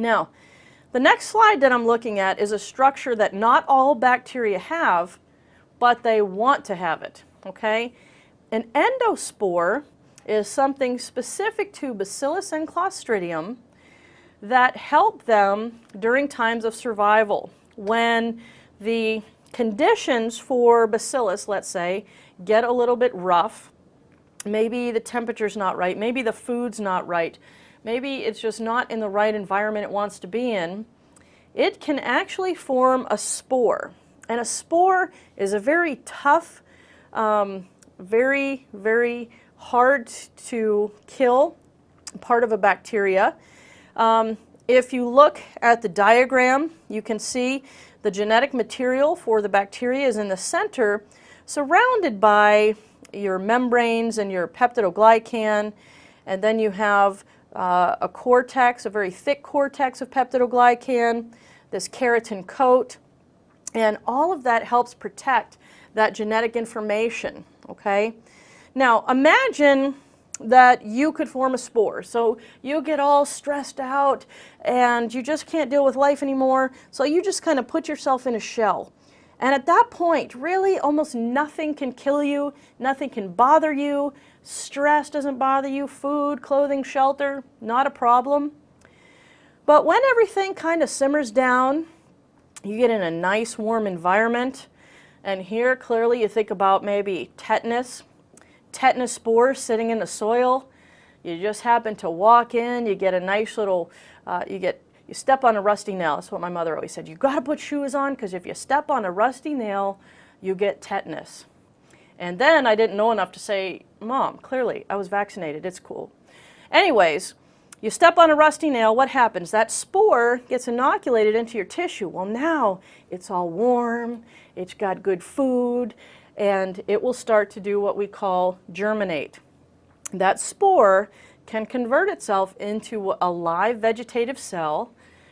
Now, the next slide that I'm looking at is a structure that not all bacteria have, but they want to have it, okay? An endospore is something specific to Bacillus and Clostridium that help them during times of survival. When the conditions for Bacillus, let's say, get a little bit rough, maybe the temperature's not right, maybe the food's not right, maybe it's just not in the right environment it wants to be in, it can actually form a spore. And a spore is a very tough, very, very hard to kill part of a bacteria. If you look at the diagram, you can see the genetic material for the bacteria is in the center, surrounded by your membranes and your peptidoglycan, and then you have a cortex, a very thick cortex of peptidoglycan, this keratin coat, and all of that helps protect that genetic information, okay? Now, imagine that you could form a spore. So you get all stressed out and you just can't deal with life anymore, so you just kind of put yourself in a shell. And at that point, really almost nothing can kill you, nothing can bother you, stress doesn't bother you, food, clothing, shelter, not a problem. But when everything kind of simmers down, you get in a nice warm environment, and here clearly you think about maybe tetanus spores sitting in the soil. You just happen to walk in, you get a nice little, you step on a rusty nail. That's what my mother always said. You got to put shoes on because if you step on a rusty nail, you get tetanus. And then I didn't know enough to say, Mom, clearly I was vaccinated, it's cool. Anyways, you step on a rusty nail, what happens? That spore gets inoculated into your tissue. Well, now it's all warm, it's got good food, and it will start to do what we call germinate. That spore can convert itself into a live vegetative cell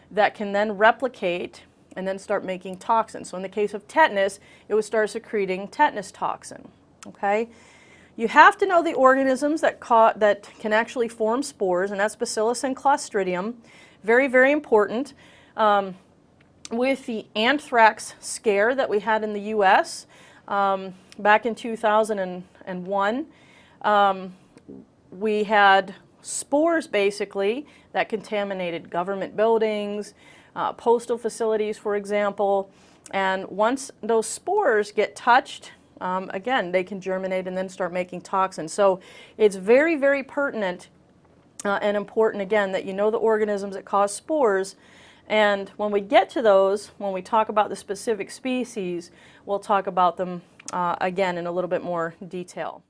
that can then replicate and then start making toxins. So in the case of tetanus, it would start secreting tetanus toxin, okay? You have to know the organisms that can actually form spores, and that's Bacillus and Clostridium. Very, very important. With the anthrax scare that we had in the U.S. Back in 2001, we had spores basically that contaminated government buildings, postal facilities, for example. And once those spores get touched, again, they can germinate and then start making toxins. So it's very, very pertinent and important, again, that you know the organisms that cause spores. And when we get to those, when we talk about the specific species, we'll talk about them again in a little bit more detail.